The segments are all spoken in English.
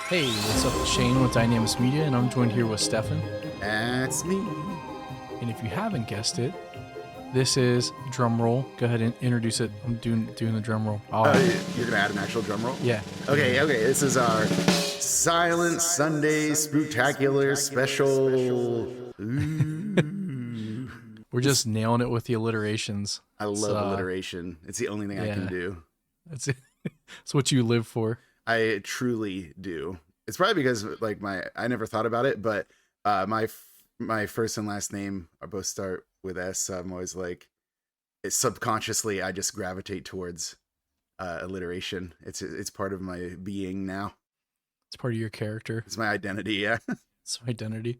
Hey, what's up? It's Shane with Dynamis Media, and I'm joined here with Stefan. That's me. And if you haven't guessed it, this is drum roll. Go ahead and introduce it. I'm doing the drum roll. You're gonna add an actual drum roll? Yeah. Okay. This is our Silent Sunday Spooktacular special. Ooh. We're just nailing it with the alliterations. I love alliteration. It's the only thing I can do. It's it's what you live for. I truly do. It's probably because like I never thought about it, but my first and last name are both start with S. So I'm always like, subconsciously I just gravitate towards alliteration. It's part of my being now. It's part of your character. It's my identity. Yeah. It's my identity.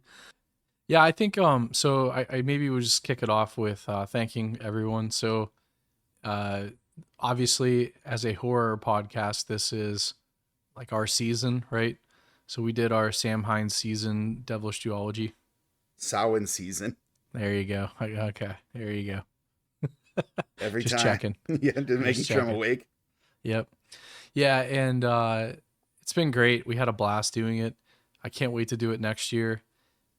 Yeah, I think so I maybe we'll just kick it off with thanking everyone. So obviously as a horror podcast, this is like our season, right? So we did our Sam Hines season, Devilish Duology. Samhain season. There you go. Okay, there you go. Every just time. checking. Yeah, just making sure I'm awake. Yep. Yeah, and it's been great. We had a blast doing it. I can't wait to do it next year.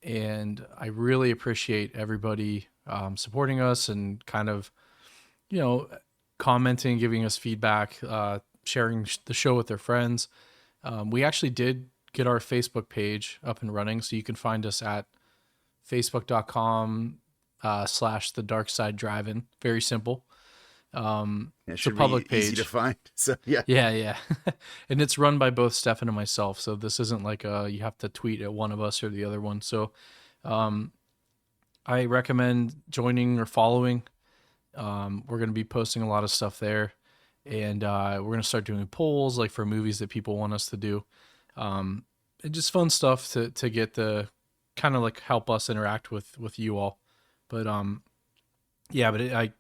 And I really appreciate everybody supporting us and kind of, commenting, giving us feedback, sharing the show with their friends. We actually did get our Facebook page up and running, so you can find us at facebook.com / the dark side drive-in. Very simple. It should it's a public be page, easy to find. So yeah. And it's run by both Stefan and myself, so this isn't like you have to tweet at one of us or the other one. So I recommend joining or following. We're going to be posting a lot of stuff there, and we're going to start doing polls like for movies that people want us to do, and just fun stuff to get the kind of like help us interact with you all. But I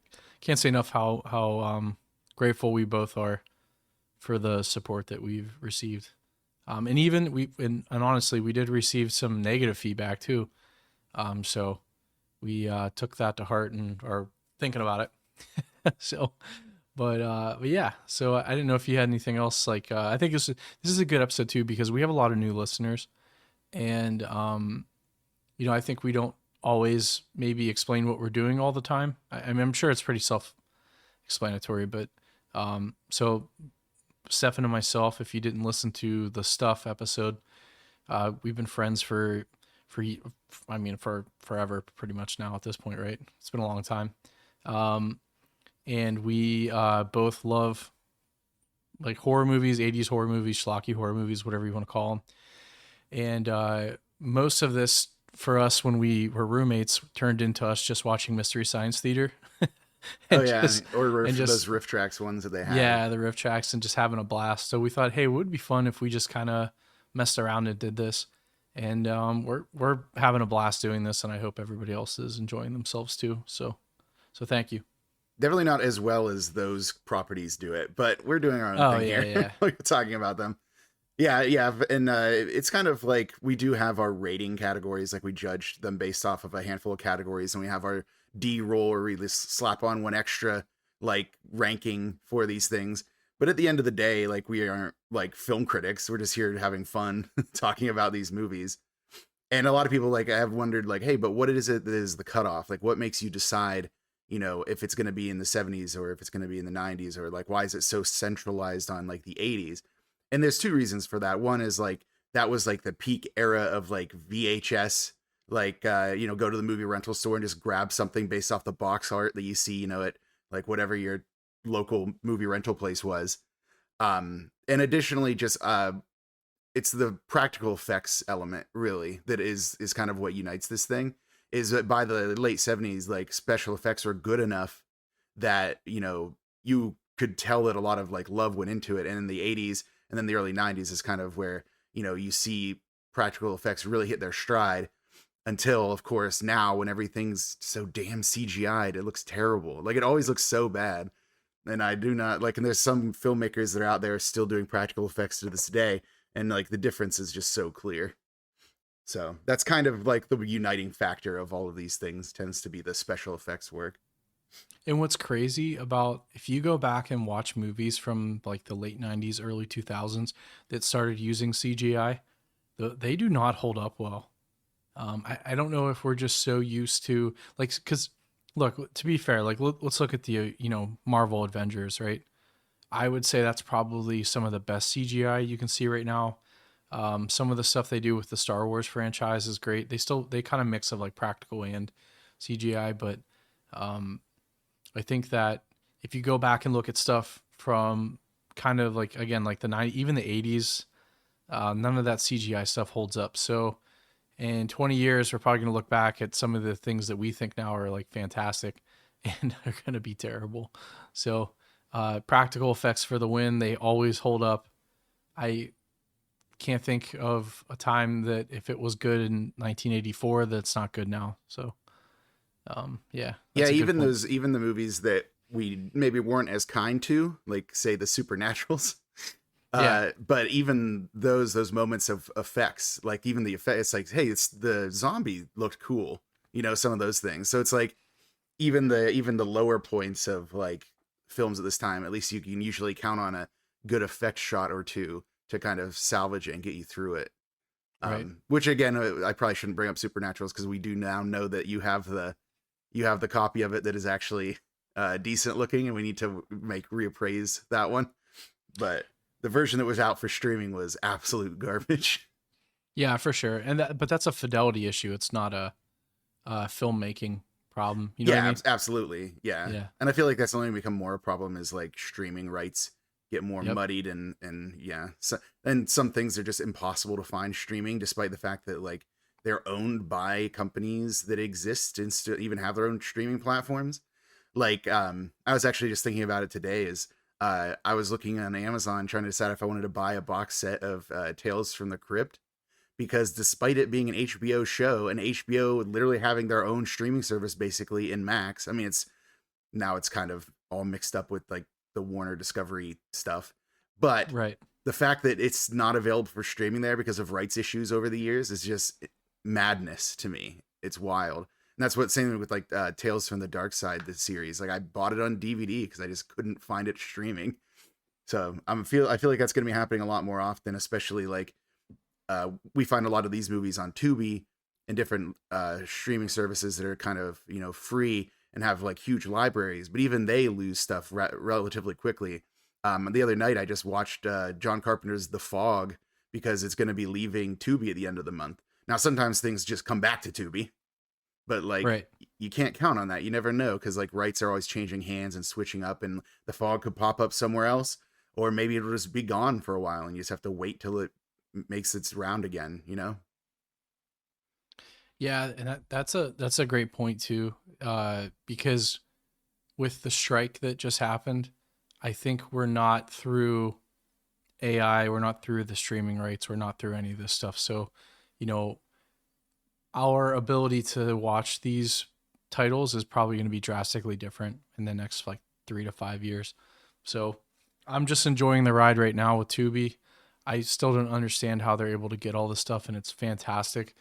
can't say enough how grateful we both are for the support that we've received. And even and honestly, we did receive some negative feedback too. So we took that to heart and are thinking about it. But yeah, so I didn't know if you had anything else. Like, I think this is a good episode too, because we have a lot of new listeners, and I think we don't always maybe explain what we're doing all the time. I mean, I'm sure it's pretty self-explanatory, but so Stefan and myself, if you didn't listen to the Stuff episode, we've been friends for forever, pretty much now at this point, right? It's been a long time. And we both love like horror movies, 80s horror movies, schlocky horror movies, whatever you want to call them. And most of this for us when we were roommates turned into us just watching Mystery Science Theater. Or those riff tracks ones that they have. Yeah, the riff tracks, and just having a blast. So we thought, hey, it would be fun if we just kind of messed around and did this. And we're having a blast doing this, and I hope everybody else is enjoying themselves too. So thank you. Definitely not as well as those properties do it, but we're doing our own thing here. Yeah. We're talking about them. Yeah. And it's kind of like we do have our rating categories. Like we judge them based off of a handful of categories, and we have our D roll where we just slap on one extra like ranking for these things. But at the end of the day, like we aren't like film critics. We're just here having fun talking about these movies. And a lot of people like have wondered like, hey, but what is it that is the cutoff? Like what makes you decide, if it's going to be in the 70s or if it's going to be in the 90s, or like, why is it so centralized on like the 80s? And there's two reasons for that. One is like, that was like the peak era of like VHS, like, go to the movie rental store and just grab something based off the box art that you see, at like whatever your local movie rental place was. And additionally, just, it's the practical effects element really that is kind of what unites this thing. Is that by the late 70s, like special effects were good enough that, you could tell that a lot of like love went into it. And in the 80s and then the early 90s is kind of where, you see practical effects really hit their stride, until of course now when everything's so damn CGI'd, it looks terrible. Like it always looks so bad. And I do not like, and there's some filmmakers that are out there still doing practical effects to this day. And like the difference is just so clear. So that's kind of like the uniting factor of all of these things tends to be the special effects work. And what's crazy about if you go back and watch movies from like the late 90s, early 2000s that started using CGI, they do not hold up well. I don't know if we're just so used to like, because look, to be fair, like let's look at the Marvel Avengers, right? I would say that's probably some of the best CGI you can see right now. Some of the stuff they do with the Star Wars franchise is great. They kind of mix of like practical and CGI, but um, I think that if you go back and look at stuff from kind of like again like the 90s, even the 80s, none of that CGI stuff holds up. So in 20 years, we're probably going to look back at some of the things that we think now are like fantastic and they're going to be terrible. So, practical effects for the win, they always hold up. I can't think of a time that if it was good in 1984, that's not good now. So, yeah, Yeah, that's a good point. even the movies that we maybe weren't as kind to, like say the Supernaturals. Yeah, But even those moments of effects, like even the effect, it's like, hey, it's the zombie looked cool, some of those things. So it's like even the lower points of like films at this time, at least you can usually count on a good effect shot or two to kind of salvage it and get you through it. right. Which again, I probably shouldn't bring up Supernaturals because we do now know that you have the copy of it that is actually decent looking, and we need to make reappraise that one. But the version that was out for streaming was absolute garbage. Yeah, for sure. But that's a fidelity issue. It's not a filmmaking problem. You know what I Yeah, mean? absolutely. Yeah. Yeah. And I feel like that's only become more a problem as like streaming rights get more Yep. muddied and yeah. So, and some things are just impossible to find streaming despite the fact that like they're owned by companies that exist and still even have their own streaming platforms. Like I was actually just thinking about it today is I was looking on Amazon trying to decide if I wanted to buy a box set of Tales from the Crypt because despite it being an HBO show and HBO literally having their own streaming service basically in Max, I mean it's kind of all mixed up with like the Warner Discovery stuff. But Right. the fact that it's not available for streaming there because of rights issues over the years is just madness to me. It's wild. And that's what same with like Tales from the Dark Side, the series. Like I bought it on DVD because I just couldn't find it streaming. So I feel like that's gonna be happening a lot more often, especially like we find a lot of these movies on Tubi and different streaming services that are kind of free and have like huge libraries, but even they lose stuff relatively quickly. The other night I just watched John Carpenter's The Fog because it's going to be leaving Tubi at the end of the month. Now sometimes things just come back to Tubi, but like Right. you can't count on that. You never know because like rights are always changing hands and switching up, and The Fog could pop up somewhere else, or maybe it'll just be gone for a while, and you just have to wait till it makes its round again. Yeah, and that's a great point too, because with the strike that just happened, I think we're not through AI, we're not through the streaming rights, we're not through any of this stuff. So, you know, our ability to watch these titles is probably going to be drastically different in the next like 3 to 5 years. So, I'm just enjoying the ride right now with Tubi. I still don't understand how they're able to get all this stuff, and it's fantastic.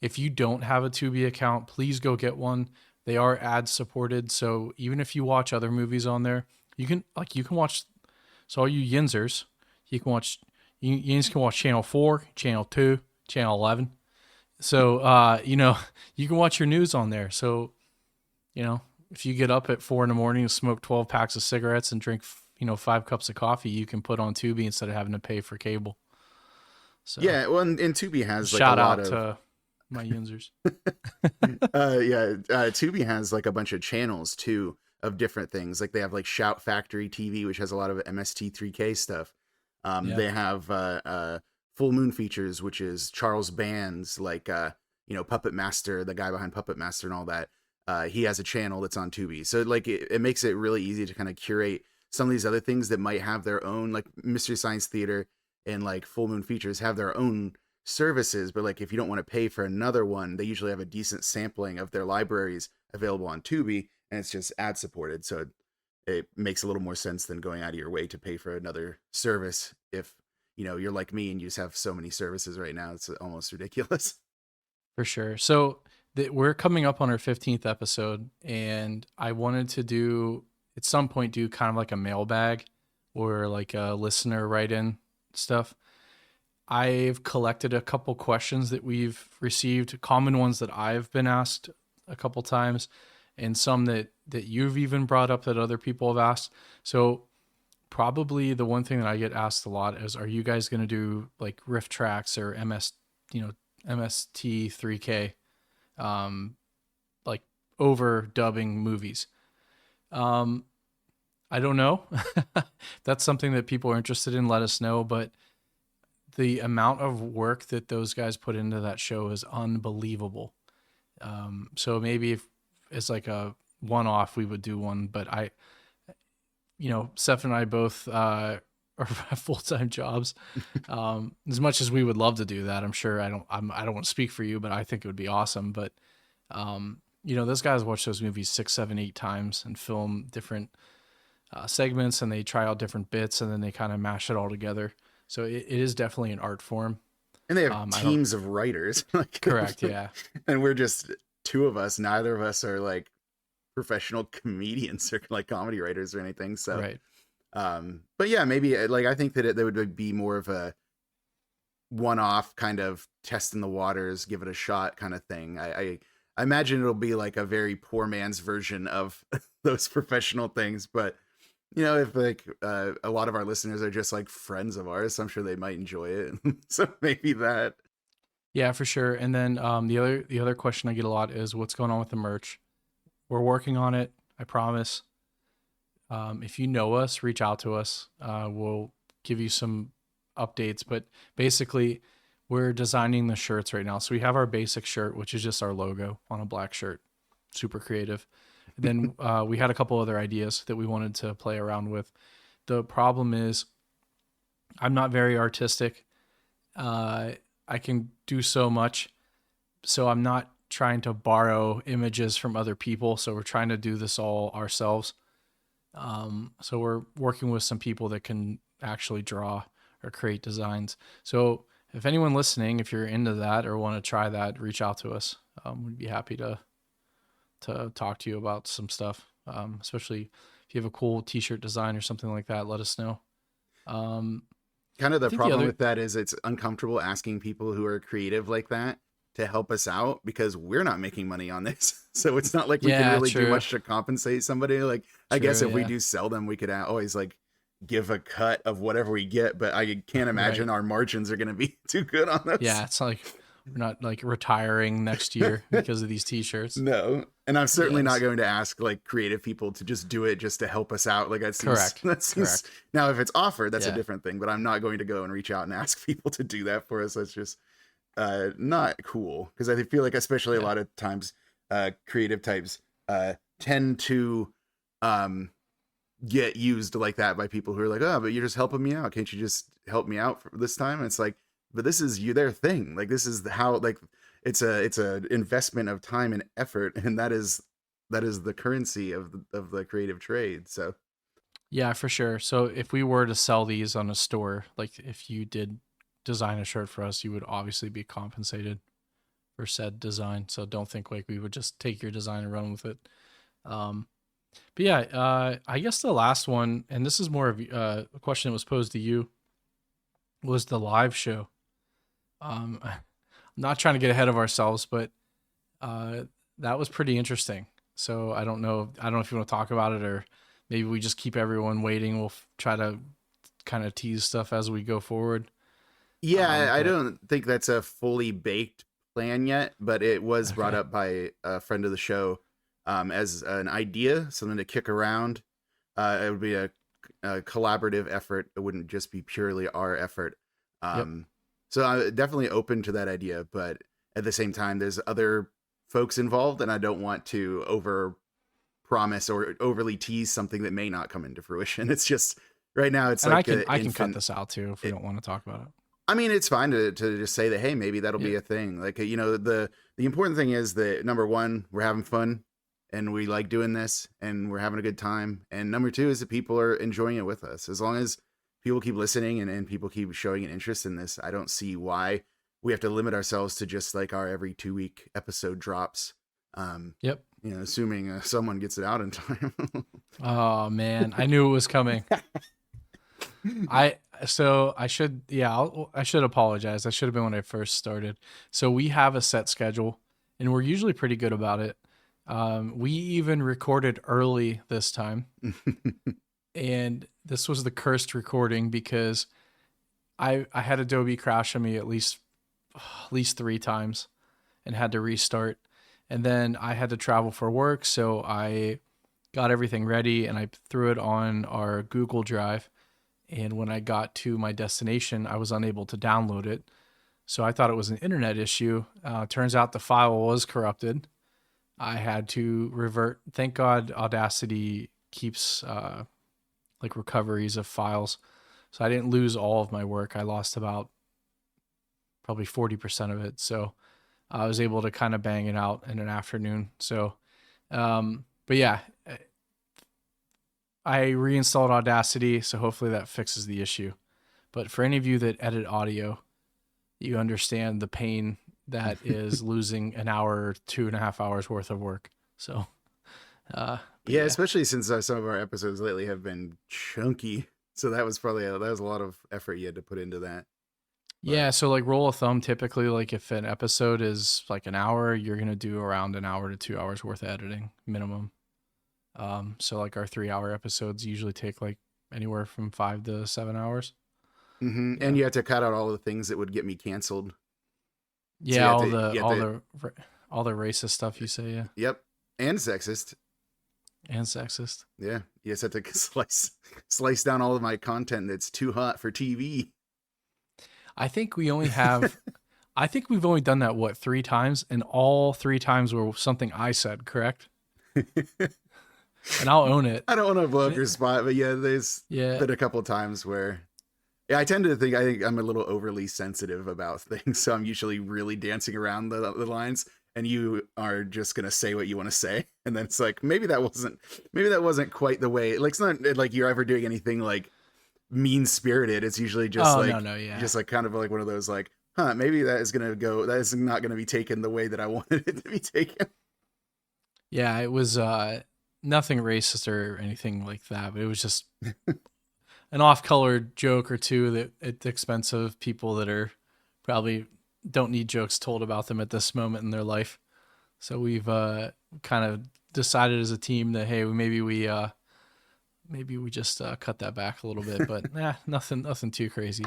If you don't have a Tubi account, please go get one. They are ad supported, so even if you watch other movies on there, you can watch. So all you Yinzers, you can watch. Yins can watch channel 4, channel 2, channel 11. So you can watch your news on there. So if you get up at 4 in the morning and smoke 12 packs of cigarettes and drink 5 cups of coffee, you can put on Tubi instead of having to pay for cable. So Yeah, well, and Tubi has like a shout lot out of to my Yinzers. Tubi has like a bunch of channels too of different things. Like they have like Shout Factory TV, which has a lot of MST3K stuff. Yeah. They have Full Moon Features, which is Charles Band's like Puppet Master, the guy behind Puppet Master and all that. He has a channel that's on Tubi, so like it makes it really easy to kind of curate some of these other things that might have their own, like Mystery Science Theater and like Full Moon Features have their own services, but like if you don't want to pay for another one, they usually have a decent sampling of their libraries available on Tubi, and it's just ad supported, so it makes a little more sense than going out of your way to pay for another service if you're like me and you just have so many services right now. It's almost ridiculous. For sure. So that we're coming up on our 15th episode, and I wanted to do at some point do kind of like a mailbag or like a listener write in stuff. I've collected a couple questions that we've received, common ones that I've been asked a couple times, and some that you've even brought up that other people have asked. So probably the one thing that I get asked a lot is, are you guys going to do like riff tracks or MST3K, um, like overdubbing movies? I don't know. That's something that people are interested in. Let us know. But the amount of work that those guys put into that show is unbelievable. So maybe if it's like a one-off, we would do one. But Seth and I both have full-time jobs. As much as we would love to do that, I'm sure I don't want to speak for you, but I think it would be awesome. But those guys watch those movies 6, 7, 8 times and film different segments, and they try out different bits, and then they kind of mash it all together. So it is definitely an art form. And they have teams of writers. Correct, yeah. And we're just two of us. Neither of us are like professional comedians or like comedy writers or anything. So, right. But yeah, maybe like I think that there would be more of a one-off kind of test in the waters, give it a shot kind of thing. I imagine it'll be like a very poor man's version of those professional things, but if like a lot of our listeners are just like friends of ours, I'm sure they might enjoy it. So maybe that. Yeah, for sure. And then the other question I get a lot is, what's going on with the merch? We're working on it, I promise. If you know us, reach out to us. We'll give you some updates. But basically, we're designing the shirts right now. So we have our basic shirt, which is just our logo on a black shirt. Super creative. Then we had a couple other ideas that we wanted to play around with. The problem is I'm not very artistic. I can do so much. So I'm not trying to borrow images from other people. So we're trying to do this all ourselves. So we're working with some people that can actually draw or create designs. So if anyone listening, if you're into that or want to try that, reach out to us. We'd be happy to talk to you about some stuff, especially if you have a cool t-shirt design or something like that. Let us know. Kind of the problem with that is it's uncomfortable asking people who are creative like that to help us out because we're not making money on this. So it's not like we can really do much to compensate somebody. Like, I guess if we do sell them, we could always like give a cut of whatever we get, but I can't imagine our margins are going to be too good on this. Yeah, it's not like we're not like retiring next year because of these t-shirts. No. And I'm certainly not going to ask like creative people to just do it just to help us out. Like that seems, correct. Now if it's offered, that's a different thing, but I'm not going to go and reach out and ask people to do that for us. That's just not cool. Cause I feel like, especially a lot of times, creative types tend to get used like that by people who are like, oh, but you're just helping me out. Can't you just help me out for this time? And it's like, but this is their thing. Like this is how like it's a investment of time and effort, and that is the currency of the creative trade. So yeah, for sure. So if we were to sell these on a store, like if you did design a shirt for us, you would obviously be compensated for said design. So don't think like we would just take your design and run with it. But yeah, I guess the last one, and this is more of a question that was posed to you, was the live show. I'm not trying to get ahead of ourselves, but that was pretty interesting. So I don't know if you want to talk about it, or maybe we just keep everyone waiting. We'll try to kind of tease stuff as we go forward. Yeah, I don't think that's a fully baked plan yet, but it was brought up by a friend of the show as an idea, something to kick around. It would be a collaborative effort. It wouldn't just be purely our effort. So I'm definitely open to that idea, but at the same time, there's other folks involved, and I don't want to over promise or overly tease something that may not come into fruition. It's just right now, it's like I can cut this out too if we don't want to talk about it. I mean, it's fine to just say that, hey, maybe that'll be a thing. Like, the important thing is that number one, we're having fun and we like doing this and we're having a good time. And number two is that people are enjoying it with us. As long as people keep listening and people keep showing an interest in this, I don't see why we have to limit ourselves to just like our every 2-week episode drops. Yep. Assuming someone gets it out in time. Oh man, I knew it was coming. I should apologize. I should have been when I first started. So we have a set schedule, and we're usually pretty good about it. We even recorded early this time, and this was the cursed recording because I had Adobe crash on me at least 3 times, and had to restart. And then I had to travel for work, so I got everything ready and I threw it on our Google Drive. And when I got to my destination, I was unable to download it. So I thought it was an internet issue. Turns out the file was corrupted. I had to revert. Thank God Audacity keeps like recoveries of files. So I didn't lose all of my work. I lost about probably 40% of it. So I was able to kind of bang it out in an afternoon. So, but yeah, I reinstalled Audacity, so hopefully that fixes the issue. But for any of you that edit audio, you understand the pain that is losing an hour or 2.5 hours worth of work. So, yeah, especially since some of our episodes lately have been chunky. So that was probably that was a lot of effort you had to put into that. Yeah, so like rule of thumb, typically like if an episode is like an hour, you're gonna do around an hour to 2 hours worth of editing minimum. So like our 3-hour episodes usually take like anywhere from 5 to 7 hours. Mm-hmm. Yeah. And you have to cut out all the things that would get me canceled. Yeah, all the racist stuff you say, yeah. Yep, and sexist. And sexist. Yeah, you just have to slice down all of my content that's too hot for TV. I think we've only done that 3 times, and all 3 times were something I said, correct? And I'll own it. I don't want to blow up your spot, but yeah, there's been a couple times where I think I'm a little overly sensitive about things, so I'm usually really dancing around the lines, and you are just gonna say what you want to say, and then it's like maybe that wasn't quite the way. Like it's not like you're ever doing anything like mean spirited. It's usually just just like kind of like one of those like, maybe that is not gonna be taken the way that I wanted it to be taken. Yeah, it was nothing racist or anything like that, but it was just an off-colored joke or two that at the expense of people that are probably don't need jokes told about them at this moment in their life. So we've kind of decided as a team that hey, maybe we just cut that back a little bit, but nothing too crazy.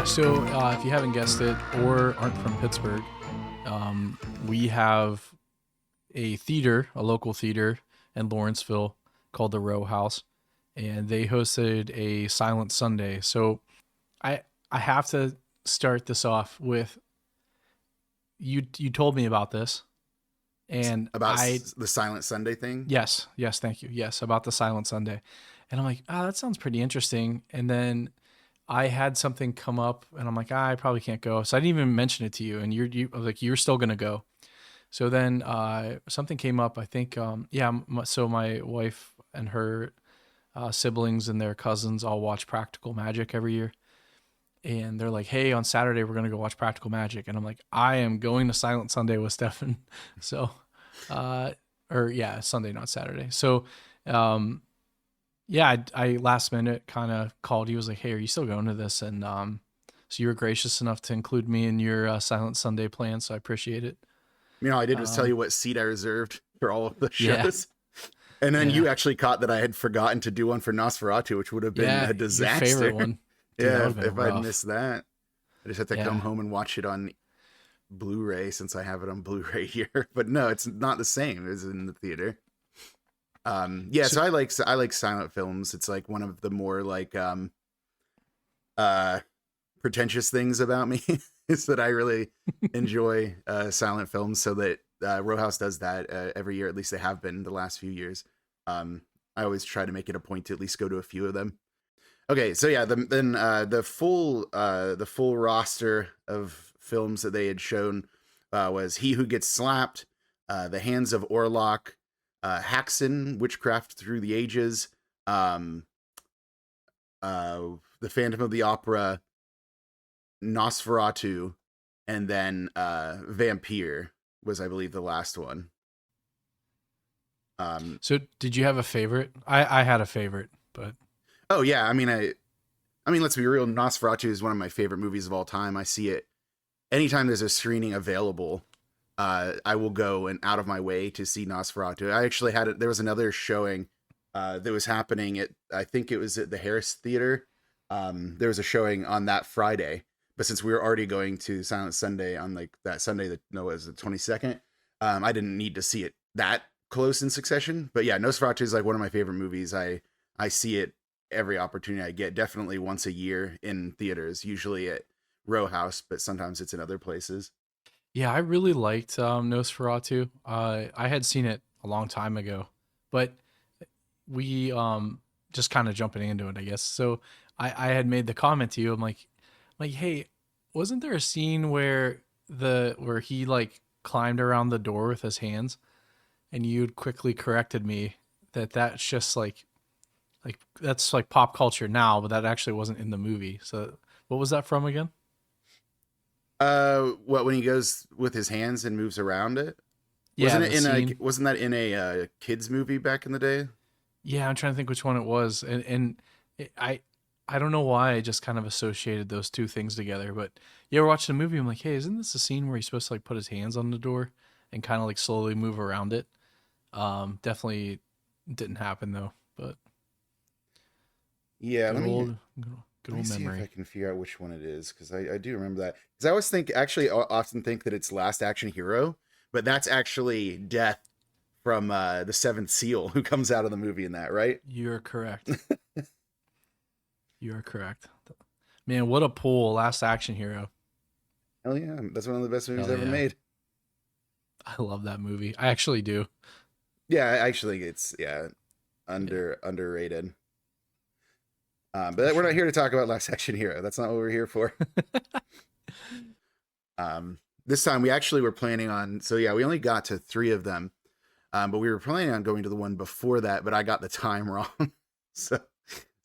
So if you haven't guessed it or aren't from Pittsburgh, we have a local theater in Lawrenceville called the Row House, and they hosted a Silent Sunday. So I have to start this off with you told me about this, and about the Silent Sunday thing. Yes, thank you. Yes, about the Silent Sunday, and I'm like, that sounds pretty interesting. And then I had something come up, and I'm like, I probably can't go. So I didn't even mention it to you, and you're still gonna go. So then something came up. I think, so my wife and her siblings and their cousins all watch Practical Magic every year, and they're like, hey, on Saturday we're gonna go watch Practical Magic, and I'm like, I am going to Silent Sunday with Stefan. So, Sunday, not Saturday. So, I last minute kind of called you. Was like, hey, are you still going to this? And so you were gracious enough to include me in your Silent Sunday plan. So I appreciate it. All I did was tell you what seat I reserved for all of the shows. Yeah. And then you actually caught that I had forgotten to do one for Nosferatu, which would have been a disaster. Your favorite one. Dude, if I'd missed that, I just had to come home and watch it on Blu-ray since I have it on Blu-ray here. But no, it's not the same as in the theater. So I like silent films. It's like one of the more like pretentious things about me is that I really enjoy silent films. So that Row House does that every year. At least they have been the last few years. I always try to make it a point to at least go to a few of them. Okay, so yeah, then the full roster of films that they had shown was He Who Gets Slapped, The Hands of Orlok, Haxan, Witchcraft Through the Ages, um, The Phantom of the Opera, Nosferatu, and then Vampire was, I believe, the last one. So did you have a favorite? I had a favorite, but Oh yeah, I mean, let's be real. Nosferatu is one of my favorite movies of all time. I see it anytime there's a screening available. I will go and out of my way to see Nosferatu. I actually had it. There was another showing that was happening at, I think it was at the Harris Theater. There was a showing on that Friday, but since we were already going to Silent Sunday on like that Sunday that no was the 22nd, I didn't need to see it that close in succession. But yeah, Nosferatu is like one of my favorite movies. I see it every opportunity I get. Definitely once a year in theaters, usually at Row House, but sometimes it's in other places. yeah, I really liked Nosferatu. I had seen it a long time ago, but we just kind of jumping into it, I guess. So I had made the comment to you. I'm like, hey, wasn't there a scene where he like climbed around the door with his hands, and you'd quickly corrected me that that's just like that's like pop culture now, but that actually wasn't in the movie. So what was that from again? What, when he goes with his hands and moves around it? Yeah, the scene. Wasn't that in a kids movie back in the day? Yeah, I'm trying to think which one it was, and I don't know why I just kind of associated those two things together. But you ever watch the movie? I'm like, hey, isn't this a scene where he's supposed to like put his hands on the door and kind of like slowly move around it? Definitely didn't happen though. But Yeah, good old, good let me old see if I memory. can figure out which one it is, because I do remember that. Because I always think, actually, often think that it's Last Action Hero, but that's actually Death from the Seventh Seal who comes out of the movie in that, right? You're correct. You are correct. Man, what a pull! Last Action Hero. Hell yeah, that's one of the best movies Hell ever yeah, made. I love that movie. I actually do. Yeah, actually, it's Yeah, underrated. for But we're not sure. here to talk about Last Action Hero. That's not what we're here for. This time we actually were planning on. So yeah, we only got to three of them, but we were planning on going to the one before that. But I got the time wrong, so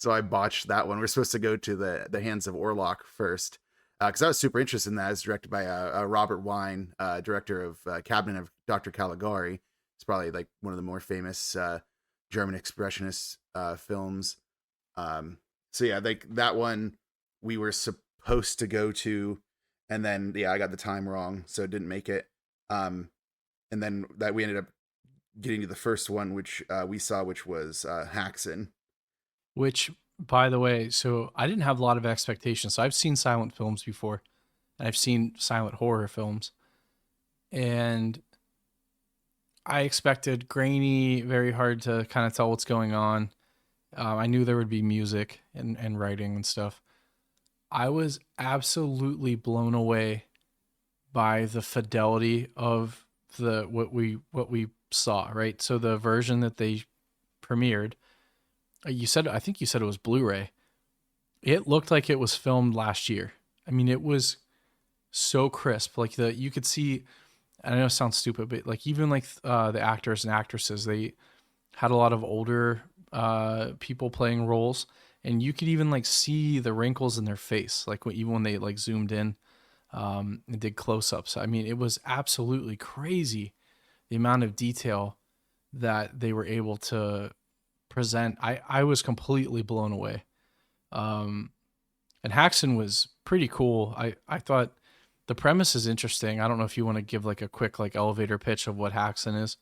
I botched that one. We're supposed to go to the Hands of Orlok first, because I was super interested in that. It's directed by Robert Wine, director of Cabinet of Dr. Caligari. It's probably like one of the more famous German expressionist films. So yeah, like that one we were supposed to go to, and then yeah, I got the time wrong, so it didn't make it. Um, and then that we ended up getting to the first one, which we saw, which was Haxan. Which, by the way, so I didn't have a lot of expectations. So I've seen silent films before, and I've seen silent horror films, and I expected grainy, very hard to kind of tell what's going on. I knew there would be music and writing and stuff. I was absolutely blown away by the fidelity of the what we saw. Right, so the version that they premiered, you said I think you said it was Blu-ray. It looked like it was filmed last year. I mean, it was so crisp. Like the you could see. I know it sounds stupid, but like even like the actors and actresses, they had a lot of older people playing roles, and you could even like see the wrinkles in their face, like even when they like zoomed in and did close-ups. I mean, it was absolutely crazy the amount of detail that they were able to present. I was completely blown away. Um, and Haxon was pretty cool. I thought the premise is interesting. I don't know if you want to give like a quick like elevator pitch of what Haxon is.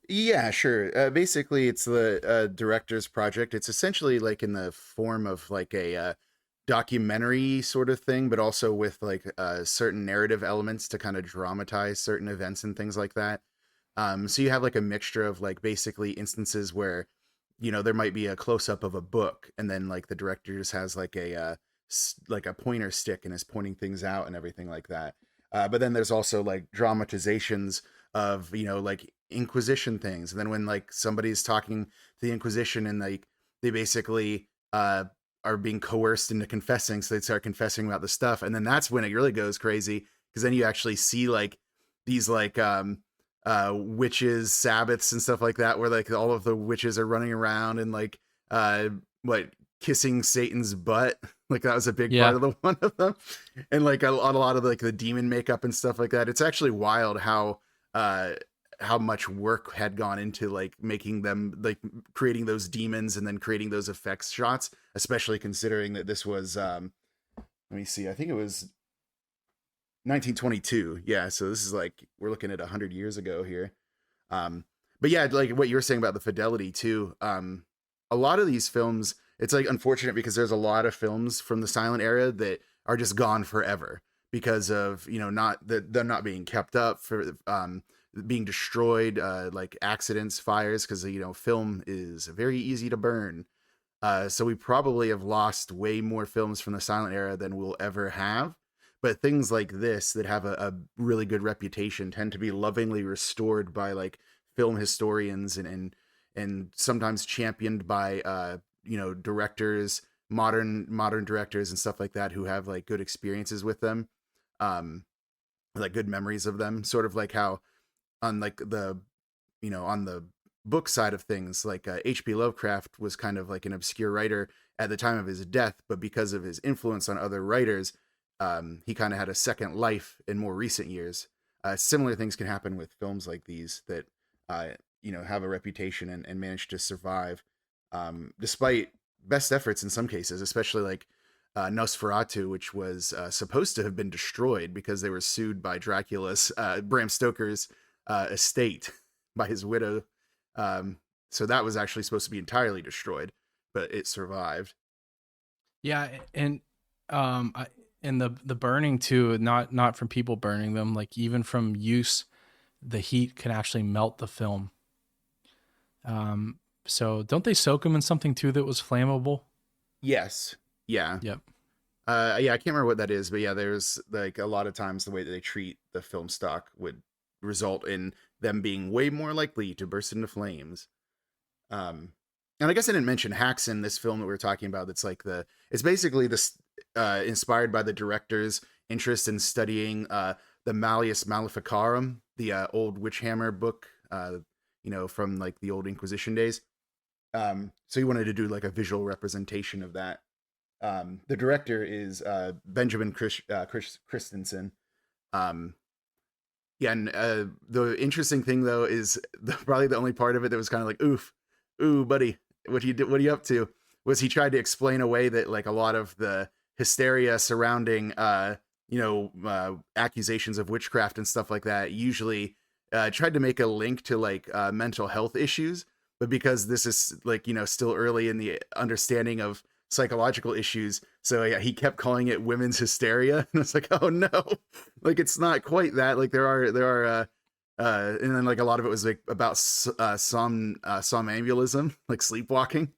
Yeah, sure. Basically, it's the director's project. It's essentially like in the form of like a documentary sort of thing, but also with like certain narrative elements to kind of dramatize certain events and things like that. So you have like a mixture of like basically instances where, there might be a close up of a book, and then like the director just has like a like a pointer stick and is pointing things out and everything like that. But then there's also like dramatizations of, you know, like Inquisition things. And then when like somebody's talking to the Inquisition and like they basically are being coerced into confessing, so they start confessing about the stuff, and then that's when it really goes crazy, because then you actually see like these like witches sabbaths and stuff like that, where like all of the witches are running around and like what kissing Satan's butt. Like that was a big part Yeah. of the one of them, and like a lot of like the demon makeup and stuff like that. It's actually wild how much work had gone into like making them, like creating those demons and then creating those effects shots, especially considering that this was let me see, I think it was 1922. Yeah, so this is like we're looking at 100 years ago here. But yeah, like what you were saying about the fidelity too. A lot of these films, it's like unfortunate because there's a lot of films from the silent era that are just gone forever because of, you know, not that they're not being kept up, for being destroyed, like accidents, fires, because you know film is very easy to burn. So we probably have lost way more films from the silent era than we'll ever have. But things like this that have a really good reputation tend to be lovingly restored by like film historians and sometimes championed by you know, directors, modern directors and stuff like that, who have like good experiences with them, um, like good memories of them. Sort of like how on like the, you know, on the book side of things, like H.P. Lovecraft was kind of like an obscure writer at the time of his death, but because of his influence on other writers, he kind of had a second life in more recent years. Similar things can happen with films like these that, uh, you know, have a reputation and manage to survive, despite best efforts in some cases, especially like Nosferatu, which was supposed to have been destroyed because they were sued by Dracula's, Bram Stoker's estate by his widow. So that was actually supposed to be entirely destroyed, but it survived. Yeah, and I, and the burning too, not from people burning them, like even from use, the heat can actually melt the film. So don't they soak them in something too that was flammable? Yes. Yeah. Yep. Yeah, I can't remember what that is, but yeah, there's like a lot of times the way that they treat the film stock would result in them being way more likely to burst into flames. Um, and I guess I didn't mention Haxan, this film that we were talking about. That's like it's basically this inspired by the director's interest in studying the Malleus Maleficarum, the old witch hammer book, you know, from like the old Inquisition days. So he wanted to do like a visual representation of that. The director is Benjamin Christensen. Um, yeah, and the interesting thing though is probably the only part of it that was kind of like, oof, ooh, buddy, what are you up to? Was he tried to explain away that like a lot of the hysteria surrounding, you know, accusations of witchcraft and stuff like that usually tried to make a link to like mental health issues, but because this is like, you know, still early in the understanding of psychological issues, so yeah, he kept calling it women's hysteria, and it's like, oh no, like it's not quite that. Like and then like a lot of it was like about somnambulism, like sleepwalking.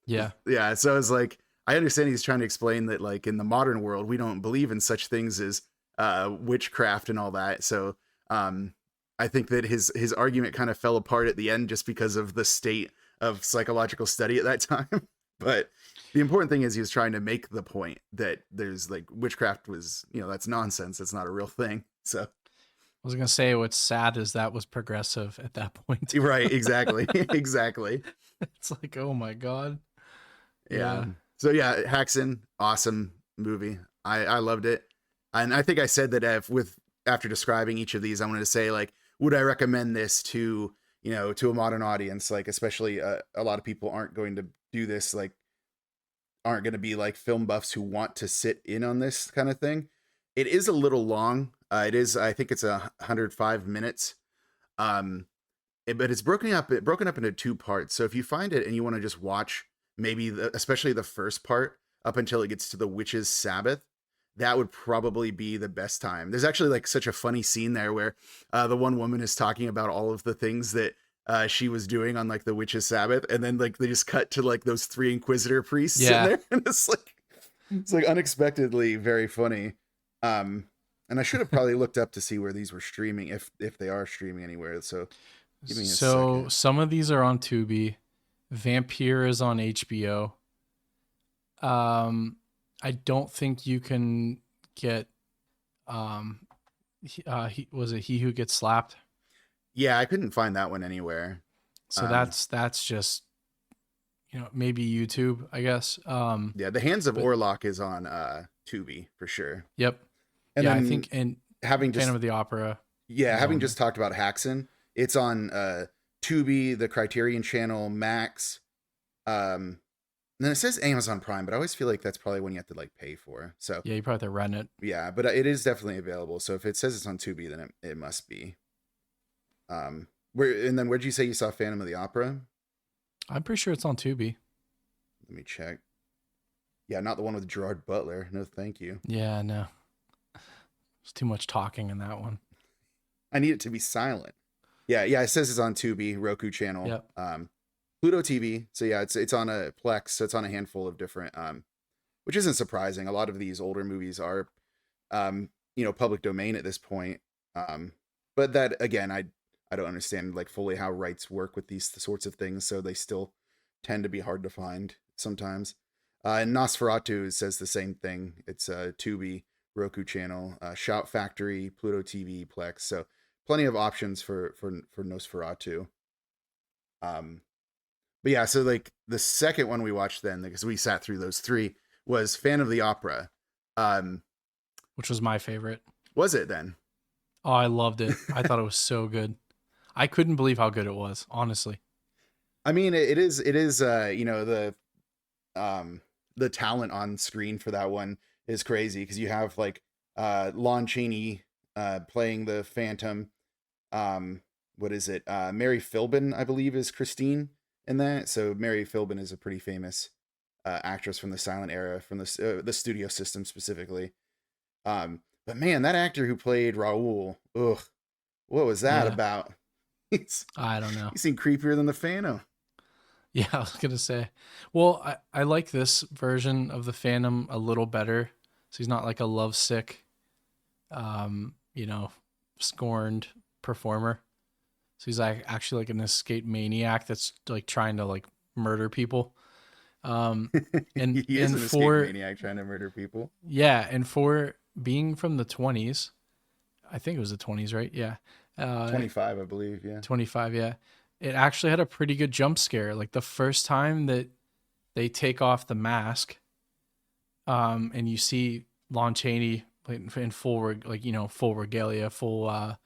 Yeah. Yeah, so it's like I understand he's trying to explain that like in the modern world we don't believe in such things as witchcraft and all that. So I think that his argument kind of fell apart at the end just because of the state of psychological study at that time. But the important thing is he was trying to make the point that there's like witchcraft was, you know, that's nonsense. That's not a real thing. So I was gonna say what's sad is that was progressive at that point. right, exactly, exactly. It's like, oh my god. Yeah. Yeah. So yeah, Haxan, awesome movie. I loved it, and I think I said that if with after describing each of these, I wanted to say like, would I recommend this to, you know, to a modern audience? Like, especially a lot of people aren't going to do this, like aren't going to be like film buffs who want to sit in on this kind of thing. It is a little long. It is, I think it's 105 minutes. Um, but it's broken up into two parts. So if you find it and you want to just watch maybe especially the first part up until it gets to the witch's Sabbath, that would probably be the best time. There's actually like such a funny scene there where the one woman is talking about all of the things that she was doing on like the witch's Sabbath, and then like they just cut to like those three Inquisitor priests sitting Yeah. there, and it's like It's like unexpectedly very funny. And I should have probably looked up to see where these were streaming, if they are streaming anywhere. So give me a So second. some of these are on Tubi. Vampire is on HBO. I don't think you can get um was it He Who Gets Slapped? Yeah, I couldn't find that one anywhere. So Um, that's just, maybe YouTube, I guess. yeah, The Hands of But Orlok is on Tubi for sure. yep. And Yeah, I then think, and having just Phantom of the Opera is having on there. just talked about Haxon, it's on Tubi, the Criterion Channel, Max. And then it says Amazon Prime, but I always feel like that's probably when you have to like pay for. So Yeah, you probably have to rent it. yeah, but it is definitely available. So if it says it's on Tubi, then it must be. Where'd you say you saw Phantom of the Opera? I'm pretty sure it's on Tubi. Let me check. Yeah, not the one with Gerard Butler. No, thank you. Yeah, no. There's too much talking in that one. I need it to be silent. Yeah. It says it's on Tubi, Roku channel, Yep. Pluto TV. So yeah, it's on a Plex. So it's on a handful of different, which isn't surprising. A lot of these older movies are, public domain at this point. But that again, I don't understand like fully how rights work with these sorts of things. So they still tend to be hard to find sometimes. And Nosferatu says the same thing. It's Tubi, Roku channel, Shout Factory, Pluto TV, Plex. So plenty of options for Nosferatu. Um, but yeah, so like the second one we watched then, because we sat through those three, was Fan of the Opera. Um, Which was my favorite. was it then? Oh, I loved it. I thought it was so good. I couldn't believe how good it was, honestly. I mean, it is the talent on screen for that one is crazy because you have like Lon Chaney playing the Phantom. What is it? Mary Philbin, I believe, is Christine in that. So Mary Philbin is a pretty famous actress from the silent era, from the studio system specifically. But man, that actor who played Raoul, ugh, what was that Yeah, about? he's I don't know. he seemed creepier than the Phantom. Yeah, I was gonna say. Well, I like this version of the Phantom a little better. So he's not like a lovesick, um, you know, scorned performer. So he's like actually like an escaped maniac that's like trying to like murder people. Um, and He is and an escape for maniac trying to murder people. yeah, and for being from the 20s, I think it was the 20s, right? Yeah. 25, I believe. Yeah. 25, yeah. It actually had a pretty good jump scare. Like the first time that they take off the mask, and you see Lon Chaney in full, full regalia, full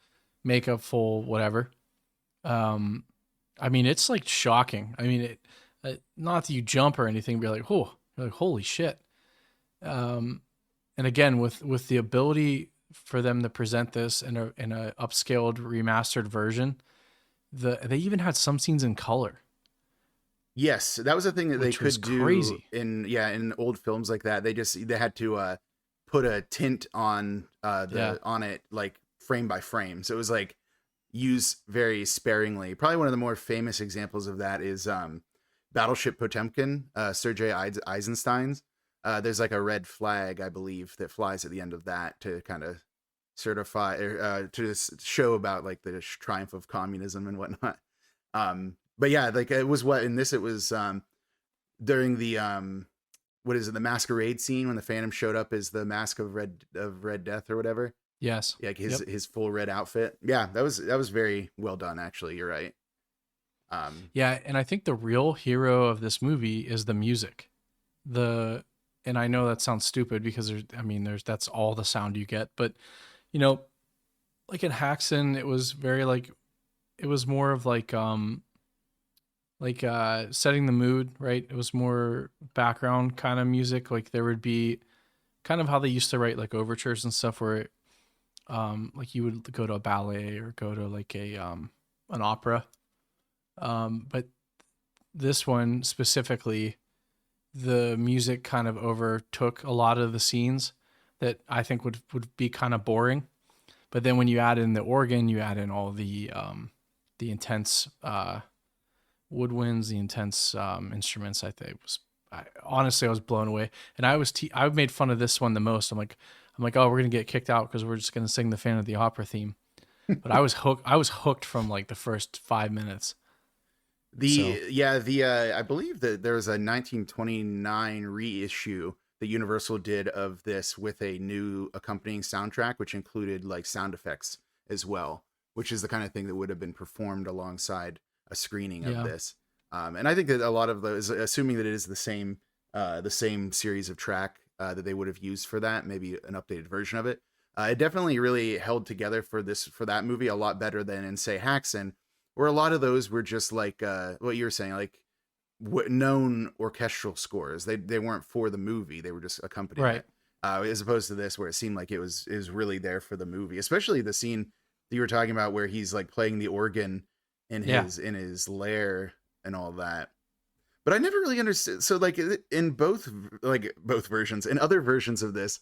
makeup, full whatever. Um, I mean, it's like shocking. I mean, not that you jump or anything, but you're like, holy shit. Um, and again, with the ability for them to present this in a upscaled remastered version, they even had some scenes in color, Yes, that was a thing that they which was could do crazy. in old films like that. They had to put a tint on Yeah. on it like frame by frame. So it was like used very sparingly. Probably one of the more famous examples of that is Battleship Potemkin, Sergei Eisenstein's. There's like a red flag, I believe, that flies at the end of that to kind of certify or to show about like the triumph of communism and whatnot. But yeah, like it was what in this it was during the what is it, the masquerade scene when the Phantom showed up as the mask of Red Death or whatever. Yes. Yeah, like Yep. his full red outfit. Yeah, that was very well done actually. You're right. Um Yeah, and I think the real hero of this movie is the music. The and I know that sounds stupid because that's all the sound you get, but you know, like in Haxon, it was very like it was more of setting the mood, right? It was more background kind of music. Like there would be kind of how they used to write like overtures and stuff where like you would go to a ballet or go to like a an opera. But this one specifically, the music kind of overtook a lot of the scenes that I think would be kind of boring. But then when you add in the organ, you add in all the intense woodwinds, the intense instruments. I think honestly, I was blown away. And I made fun of this one the most. I'm like, oh, we're gonna get kicked out because we're just gonna sing the Phantom of the Opera theme. But I was hooked. I was hooked from like the first 5 minutes. So The I believe that there was a 1929 reissue that Universal did of this with a new accompanying soundtrack, which included like sound effects as well, which is the kind of thing that would have been performed alongside a screening of yeah, this. And I think that a lot of those, assuming that it is the same series of track that they would have used for that, maybe an updated version of it. It definitely really held together for that movie a lot better than in say Haxan, where a lot of those were just like what you were saying, like known orchestral scores. They weren't for the movie; they were just accompanying right. it. As opposed to this, where it seemed like it was really there for the movie, especially the scene that you were talking about where he's like playing the organ in Yeah, his lair and all that. But I never really understood. So like in both versions, in other versions of this,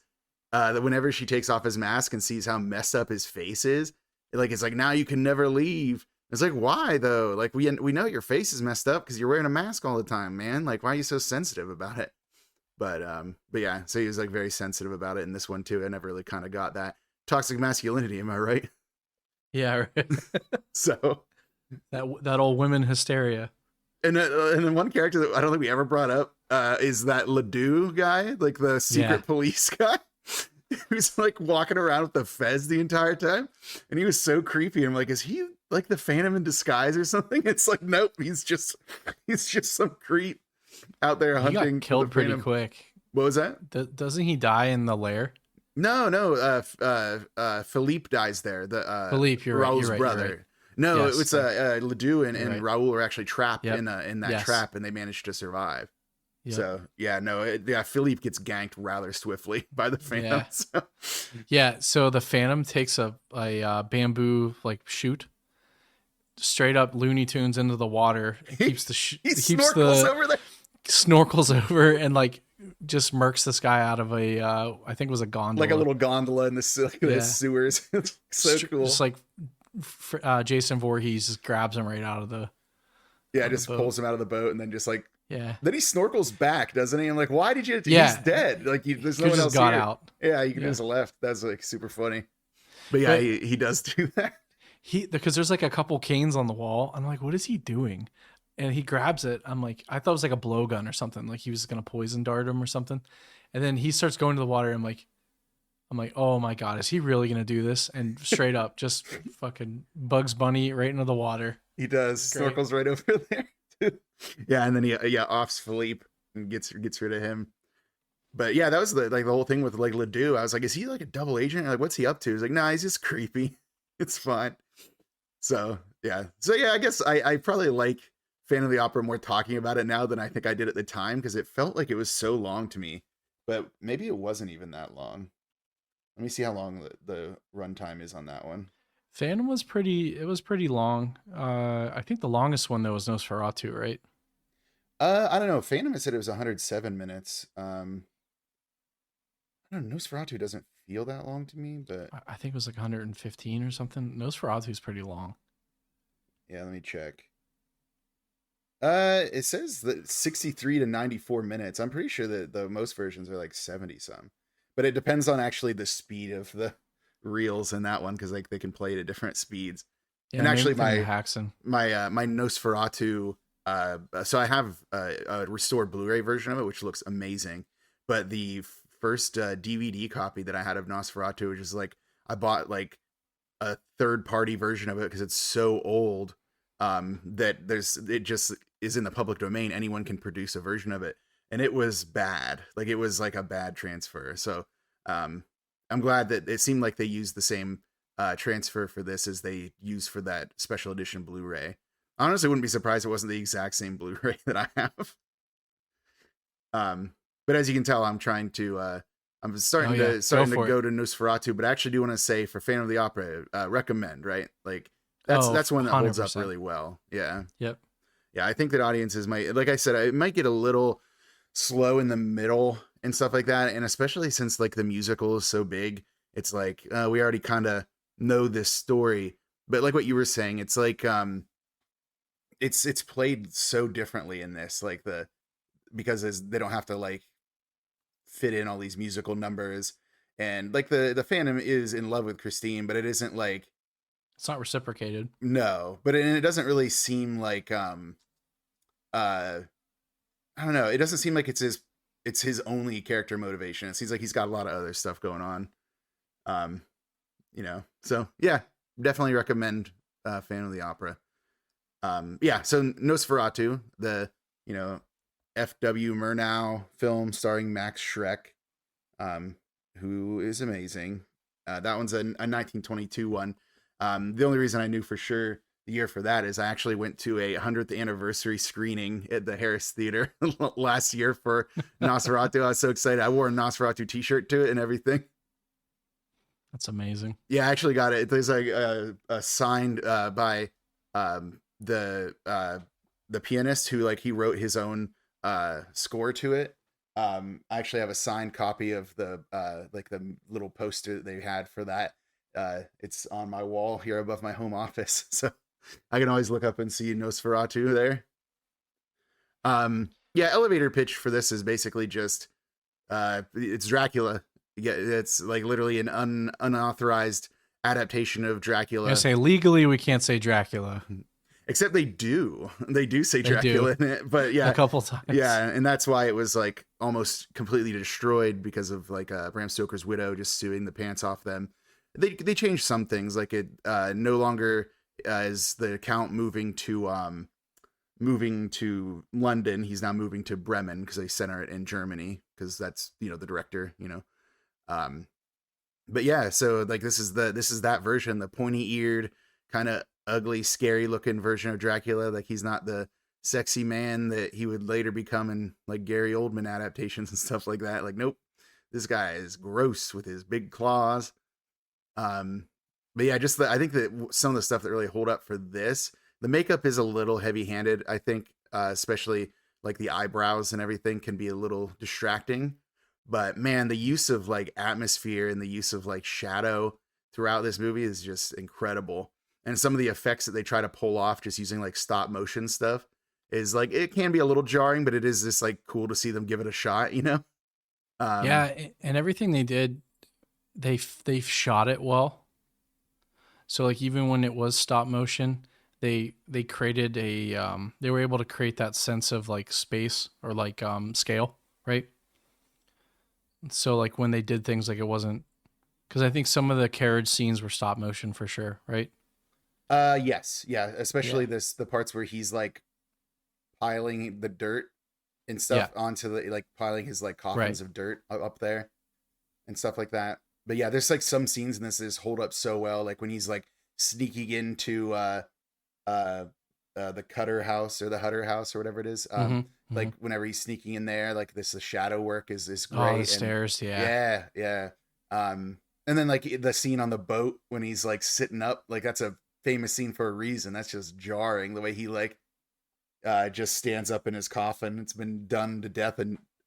that whenever she takes off his mask and sees how messed up his face is, like it's like now you can never leave. It's like, why though? Like we know your face is messed up because you're wearing a mask all the time, man. Like why are you so sensitive about it? But yeah, so he was like very sensitive about it in this one too. I never really kind of got that toxic masculinity. Am I right? yeah. Right. So That old women hysteria. and then one character that I don't think we ever brought up is that Ledoux guy, like the Yeah, secret police guy. Who's like walking around with the fez the entire time, and he was so creepy. I'm like, is he like the Phantom in disguise or something? It's like, nope, he's just some creep out there he got hunting for the killed pretty Phantom. quick. What was that? Doesn't he die in the lair? No. Philippe dies there. The Philippe, you're right. Raoul's You're right. You're right. brother. No, Yes, it's Ledoux and right. Raoul are actually trapped Yep. in that Yes. trap, and they manage to survive. Yep. So yeah, no, Philippe gets ganked rather swiftly by the Phantom. Yeah. So. Yeah. So the Phantom takes a bamboo like shoot straight up Looney Tunes into the water. And keeps the He snorkels over there. snorkels over and like just murks this guy out of a I think it was a gondola, Like a little gondola in the sewers. It's so cool. Just like Jason Voorhees just grabs him right out of the just boat. pulls him out of the boat and then just like Yeah. then he snorkels back, doesn't he? I'm like, why did you? Yeah. He's dead. Like there's no Could've one else just got here. out. Yeah, you could Yeah. just left. That's like super funny. But yeah, he does do that. Because there's like a couple canes on the wall. I'm like, what is he doing? And he grabs it. I'm like, I thought it was like a blowgun or something. Like he was gonna poison dart him or something. And then he starts going to the water. I'm like, oh my god, is he really gonna do this? And straight up, just fucking Bugs Bunny right into the water. He does. Great. Snorkels right over there. Yeah, and then he offs Philippe and gets rid of him. But yeah, that was the whole thing with like Ledoux. I was like, is he like a double agent? Like, what's he up to? He's like, nah, he's just creepy. It's fine. So yeah, I guess I probably like Phantom of the Opera more talking about it now than I think I did at the time because it felt like it was so long to me. But maybe it wasn't even that long. Let me see how long the runtime is on that one. Phantom was pretty long. I think the longest one though was Nosferatu, right? I don't know. Phantom said it was 107 minutes. I don't know. Nosferatu doesn't feel that long to me, but I think it was like 115 or something. Nosferatu is pretty long. yeah, let me check. It says that 63 to 94 minutes. I'm pretty sure that the most versions are like 70 some, but it depends on actually the speed of the reels in that one because like they can play it at different speeds. Yeah, And actually, my Haxan. my Nosferatu. So I have a restored Blu-ray version of it, which looks amazing. But the first DVD copy that I had of Nosferatu, which is like I bought like a third-party version of it because it's so old that it just is in the public domain. Anyone can produce a version of it, and it was bad. Like it was like a bad transfer. So I'm glad that it seemed like they used the same transfer for this as they used for that special edition Blu-ray. I honestly wouldn't be surprised if it wasn't the exact same Blu-ray that I have. But as you can tell, I'm trying to I'm starting to go to Nosferatu, but I actually do want to say for Phantom of the Opera, recommend, right? Like that's one that holds up really well. Yeah. Yep. Yeah, I think that audiences might, like I said, it might get a little slow in the middle and stuff like that, and especially since like the musical is so big, it's like we already kind of know this story. But like what you were saying, it's like it's played so differently in this. Like because they don't have to like fit in all these musical numbers, and like the fandom is in love with Christine, but it isn't like, It's not reciprocated. no, but it doesn't really seem like uh I don't know, it doesn't seem like it's his only character motivation. It seems like he's got a lot of other stuff going on. um so yeah, definitely recommend Phantom of the Opera. Yeah, so Nosferatu, the you know FW Murnau film starring Max Schreck, um, who is amazing. That one's a 1922 one. The only reason I knew for sure the year for that is I actually went to a 100th anniversary screening at the Harris Theater last year for Nosferatu. I was so excited. I wore a Nosferatu t-shirt to it and everything. That's amazing. Yeah, I actually got it. There's like a signed by the pianist who, like, he wrote his own score to it. I actually have a signed copy of the like the little poster that they had for that. It's on my wall here above my home office, so I can always look up and see Nosferatu there. Yeah, elevator pitch for this is basically just it's Dracula. Yeah, it's like literally an unauthorized adaptation of Dracula. I say legally we can't say Dracula. Except they do say They Dracula do. in it, but yeah, A couple times. yeah, and that's why it was like almost completely destroyed, because of like Bram Stoker's widow just suing the pants off them. They changed some things, like it no longer is the Count moving to London. He's now moving to Bremen because they center it in Germany, because that's the director. Um, but yeah, so like this is that version, the pointy eared, kind of ugly, scary looking version of Dracula. Like, he's not the sexy man that he would later become in like Gary Oldman adaptations and stuff like that. Like, nope, this guy is gross with his big claws. But yeah, I think that some of the stuff that really hold up for this, the makeup is a little heavy handed. I think, especially like the eyebrows and everything can be a little distracting. But man, the use of like atmosphere and the use of like shadow throughout this movie is just incredible. And some of the effects that they try to pull off just using like stop motion stuff is like, it can be a little jarring, but it is just like cool to see them give it a shot, Yeah, and everything they did, they shot it well. So like even when it was stop motion, they created a they were able to create that sense of like space or like scale, right? So like when they did things, like it wasn't, because I think some of the carriage scenes were stop motion for sure, right? Yes, yeah, Yeah. especially the parts where he's like piling the dirt and Yeah. stuff onto the, like, piling his like Right. coffins of dirt up there and stuff like that. But yeah, there's like some scenes in this that just hold up so well, like when he's like sneaking into uh the Cutter house, or the Hutter house, or whatever it is. Mm-hmm. Mm-hmm. Like whenever he's sneaking in there, like this, the shadow work is Oh, the great. And stairs. Yeah. yeah, yeah. And then like the scene on the boat when he's like sitting up, like that's a famous scene for a reason. That's just jarring, the way he like just stands up in his coffin. It's been done to death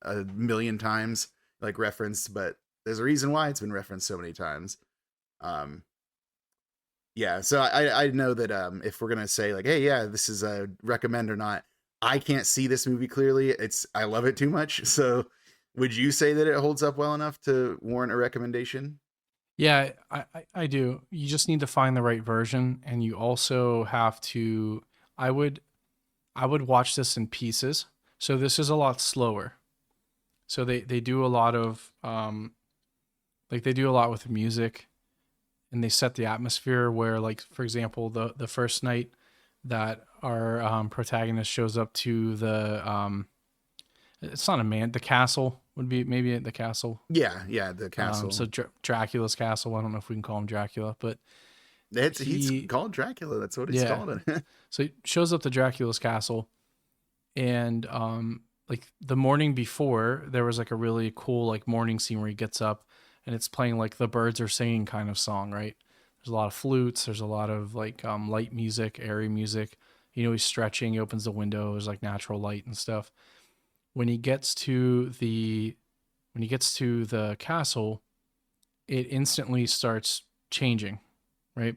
a million times, like referenced, but there's a reason why it's been referenced so many times. Um, yeah, so I know that if we're gonna say like, hey, yeah, this is a recommend or not, I can't see this movie clearly. I love it too much. So, would you say that it holds up well enough to warrant a recommendation? Yeah, I do. You just need to find the right version, and you also have to. I would watch this in pieces. So this is a lot slower. So they do a lot of like they do a lot with music, and they set the atmosphere where, like, for example, the first night that our protagonist shows up to it's not a man, the castle would be maybe the castle. Yeah, yeah, the So castle. Dracula's castle. I don't know if we can call him Dracula, but He's he, called Dracula. That's what he's yeah. called. So he shows up to Dracula's castle, and like the morning before, there was like a really cool like morning scene where he gets up, and it's playing like the birds are singing kind of song, right? There's a lot of flutes. There's a lot of like light music, airy music. He's stretching. He opens the window. There's like natural light and stuff. When he gets to the castle, it instantly starts changing, right?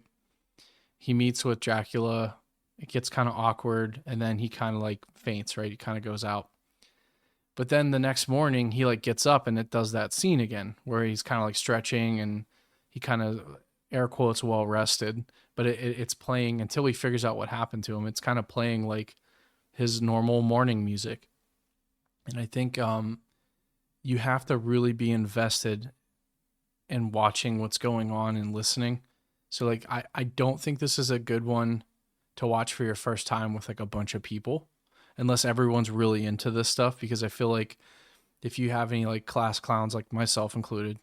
He meets with Dracula. It gets kind of awkward, and then he kind of like faints, right? He kind of goes out. But then the next morning he like gets up and it does that scene again where he's kind of like stretching and he kind of air quotes well rested, but it's playing until he figures out what happened to him. It's kind of playing like his normal morning music. And I think you have to really be invested in watching what's going on and listening. So like I don't think this is a good one to watch for your first time with like a bunch of people unless everyone's really into this stuff, because I feel like if you have any like class clowns like myself included,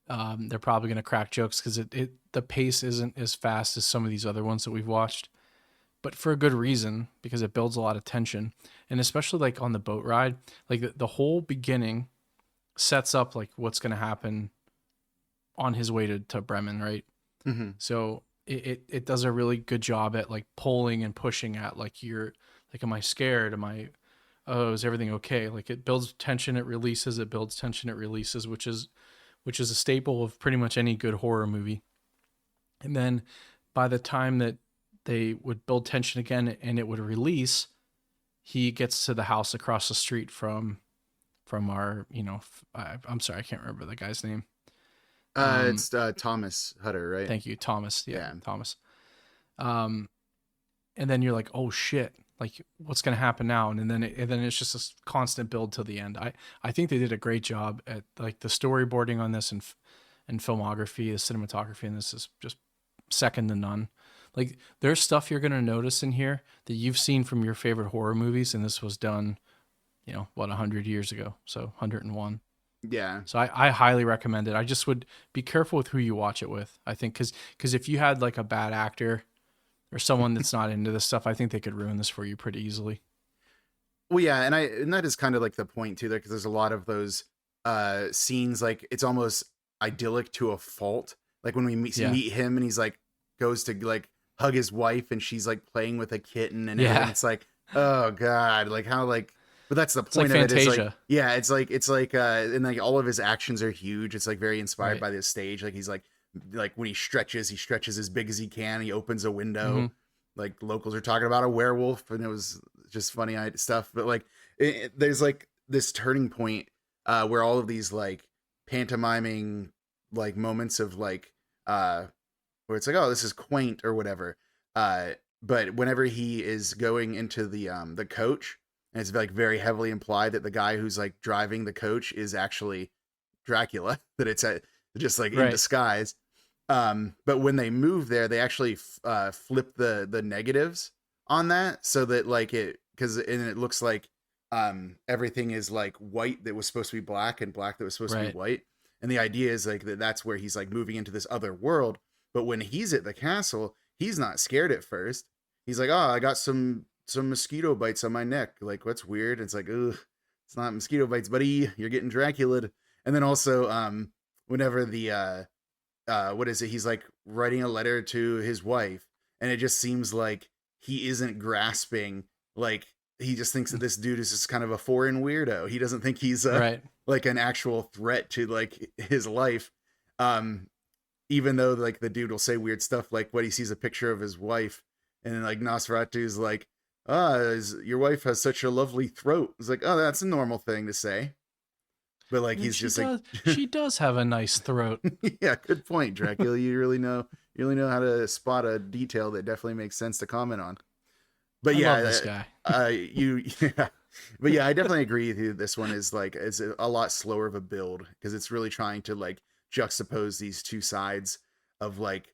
they're probably going to crack jokes because the pace isn't as fast as some of these other ones that we've watched, but for a good reason, because it builds a lot of tension. And especially like on the boat ride, like the whole beginning sets up like what's going to happen on his way to Bremen, right? Mm-hmm. So it does a really good job at like pulling and pushing at like you're like, am I scared? Am I, oh, is everything okay? Like it builds tension, it releases, it builds tension, it releases, which is a staple of pretty much any good horror movie. And then by the time that they would build tension again and it would release, he gets to the house across the street from our, I'm sorry, I can't remember the guy's name. It's Thomas Hutter, right? Thank you, Thomas. Yeah, Yeah. Thomas. Um, and then you're like, oh shit, like what's gonna happen now? And then it's just a constant build till the end. I think they did a great job at like the storyboarding on this and filmography, the cinematography, and this is just second to none. Like there's stuff you're gonna notice in here that you've seen from your favorite horror movies, and this was done, 100 years ago, so 101. Yeah. So I highly recommend it. I just would be careful with who you watch it with. I think because if you had like a bad actor or someone that's not into this stuff, I think they could ruin this for you pretty easily. Well, yeah, and that is kind of like the point too, there, because there's a lot of those scenes like it's almost idyllic to a fault. Like when we meet him and he's like goes to like hug his wife and she's like playing with a kitten and everything. It's like, oh god, like how like. But that's the point like of it. It's like, Fantasia. yeah, it's like and like all of his actions are huge. It's like very inspired Right. by this stage. Like he's like when he stretches as big as he can. He opens a window. Mm-hmm. Like locals are talking about a werewolf, and it was just funny stuff. But like there's like this turning point where all of these like pantomiming like moments of like where it's like, oh, this is quaint or whatever. But whenever he is going into the coach, and it's like very heavily implied that the guy who's like driving the coach is actually Dracula, that it's just like in disguise. But when they move there, they actually flip the negatives on that so that like it looks like everything is like white that was supposed to be black and black that was supposed to be white. And the idea is like that's where he's like moving into this other world. But when he's at the castle, he's not scared at first. He's like, oh, I got some mosquito bites on my neck. Like, what's weird? It's like, ugh, it's not mosquito bites, buddy. You're getting Dracula. And then also, whenever the what is it? He's like writing a letter to his wife, and it just seems like he isn't grasping. Like he just thinks that this dude is just kind of a foreign weirdo. He doesn't think he's like an actual threat to like his life. Even though like the dude will say weird stuff like what he sees a picture of his wife, and then like Nosferatu's like, your wife has such a lovely throat. It's like, oh, that's a normal thing to say. But like he's just like she does have a nice throat. Yeah, good point, Dracula. You really know how to spot a detail that definitely makes sense to comment on. But I yeah, love this guy. But yeah, I definitely agree with you. This one is like a lot slower of a build because it's really trying to like juxtapose these two sides of like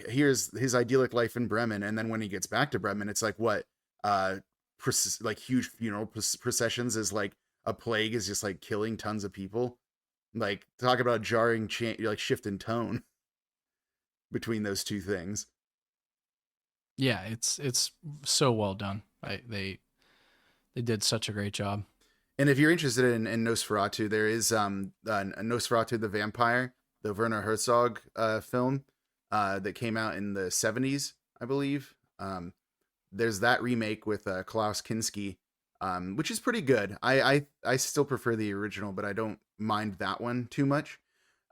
here's his idyllic life in Bremen, and then when he gets back to Bremen, it's like what like huge funeral processions is like a plague is just like killing tons of people. Like talk about a jarring like shift in tone between those two things. Yeah, it's so well done. They did such a great job. And if you're interested in Nosferatu, there is Nosferatu the Vampire, the Werner Herzog film that came out in the 70s, I believe. There's that remake with Klaus Kinski, which is pretty good. I still prefer the original, but I don't mind that one too much.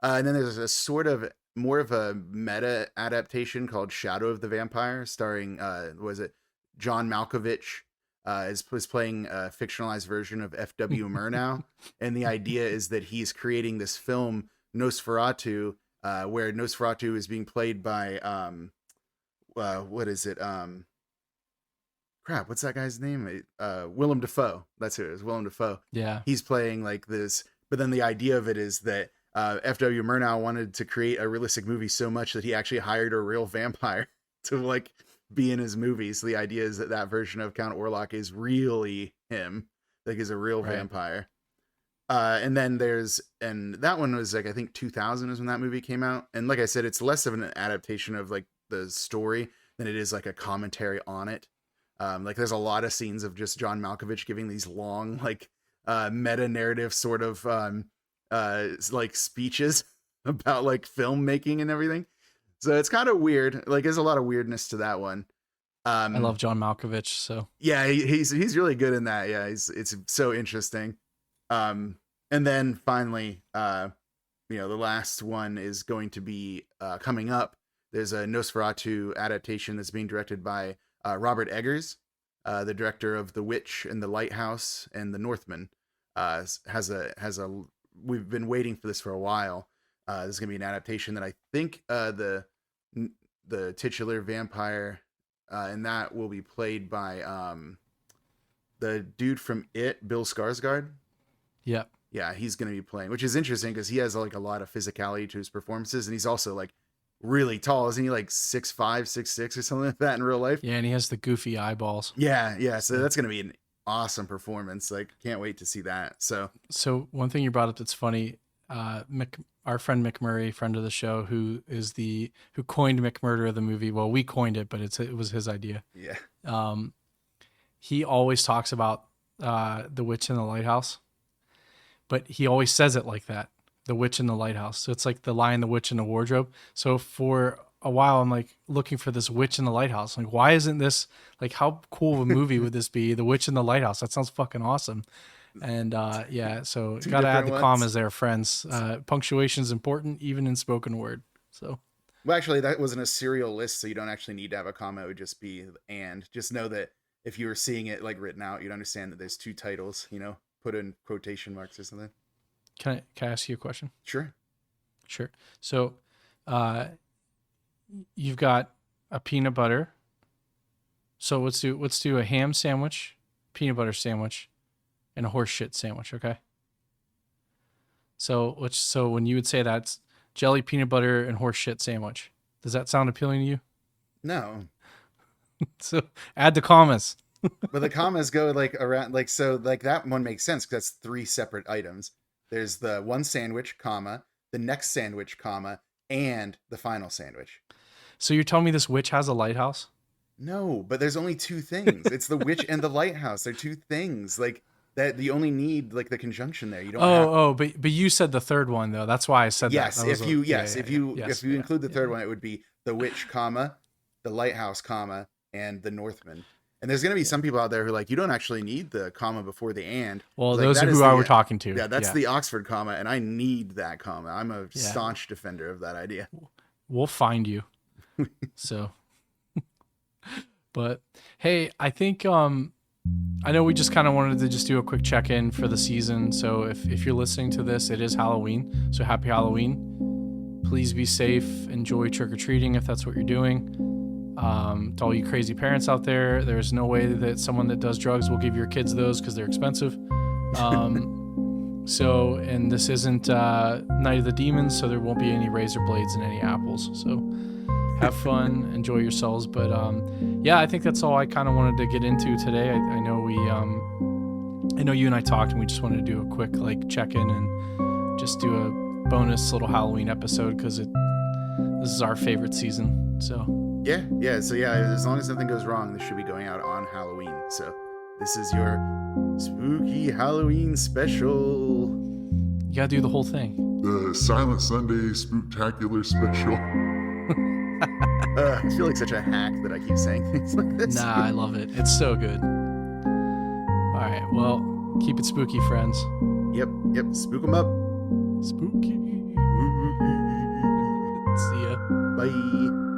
And then there's a sort of more of a meta adaptation called Shadow of the Vampire, starring was it John Malkovich, is playing a fictionalized version of F.W. Murnau, and the idea is that he's creating this film Nosferatu, where Nosferatu is being played by what is it? Crap, what's that guy's name? Willem Dafoe. That's who it is. Willem Dafoe. Yeah. He's playing like this, but then the idea of it is that F.W. Murnau wanted to create a realistic movie so much that he actually hired a real vampire to like be in his movie. So the idea is that that version of Count Orlok is really him, like is a real vampire. And then and that one was like, I think 2000 is when that movie came out. And like I said, it's less of an adaptation of like the story than it is like a commentary on it. Like there's a lot of scenes of just John Malkovich giving these long, like meta narrative sort of like speeches about like filmmaking and everything. So it's kind of weird. Like there's a lot of weirdness to that one. I love John Malkovich, so yeah, he's really good in that. Yeah, it's so interesting. And then finally, the last one is going to be coming up. There's a Nosferatu adaptation that's being directed by Robert Eggers, the director of The Witch and The Lighthouse and The Northman. We've been waiting for this for a while. This is gonna be an adaptation that I think the titular vampire and that will be played by the dude from It, Bill Skarsgård. Yep. Yeah, he's going to be playing, which is interesting because he has like a lot of physicality to his performances, and he's also like really tall. Isn't he like 6'5", 6'6", or something like that in real life? Yeah, and he has the goofy eyeballs. Yeah. So that's going to be an awesome performance. Like, can't wait to see that. So one thing you brought up that's funny, our friend Mick Murray, friend of the show, who coined McMurder the movie. Well, we coined it, but it was his idea. Yeah. He always talks about The Witch in the Lighthouse, but he always says it like that, The Witch in the Lighthouse. So it's like The Lion, the Witch, and the Wardrobe. So for a while, I'm like looking for this Witch in the Lighthouse. Like, why isn't this, like, how cool of a movie would this be? The Witch in the Lighthouse. That sounds fucking awesome. And yeah, so got to add the commas there, friends. Punctuation is important, even in spoken word. So, well, actually, that wasn't a serial list, so you don't actually need to have a comma. It would just be and. Just know that if you were seeing it like written out, you'd understand that there's two titles. Put in quotation marks or something. Can I ask you a question? Sure. So, you've got a peanut butter. So let's do a ham sandwich, peanut butter sandwich, and a horse shit sandwich. Okay. So when you would say that's jelly, peanut butter, and horse shit sandwich, does that sound appealing to you? No. So add the commas. But the commas go like around, like, so like that one makes sense because that's three separate items. There's the one sandwich, comma, the next sandwich, comma, and the final sandwich. So you're telling me this witch has a lighthouse? No, but there's only two things. It's the witch and the lighthouse. They're two things. Like that, you only need like the conjunction there. You don't. But you said the third one though. That's why I said yes. that. If you include the third one, it would be the witch, comma, the lighthouse, comma, and the Northman. And there's going to be some people out there who are like, you don't actually need the comma before the and. Well, like, those are who I were talking to. Yeah, that's the Oxford comma, and I need that comma. I'm a staunch defender of that idea. We'll find you. So, but hey, I think I know we just kind of wanted to just do a quick check-in for the season. So if you're listening to this, it is Halloween. So happy Halloween. Please be safe. Enjoy trick-or-treating if that's what you're doing. To all you crazy parents out there, there's no way that someone that does drugs will give your kids those because they're expensive. And this isn't Night of the Demons, so there won't be any razor blades and any apples. So have fun, enjoy yourselves. But yeah, I think that's all I kind of wanted to get into today. I know I know you and I talked, and we just wanted to do a quick like check-in and just do a bonus little Halloween episode because this is our favorite season. So. Yeah. So yeah, as long as nothing goes wrong, this should be going out on Halloween. So this is your spooky Halloween special. You gotta do the whole thing. The Silent Sunday Spooktacular special. I feel like such a hack that I keep saying things like this. Nah, I love it. It's so good. All right, well, keep it spooky, friends. Yep. Spook them up. Spooky. See ya. Bye.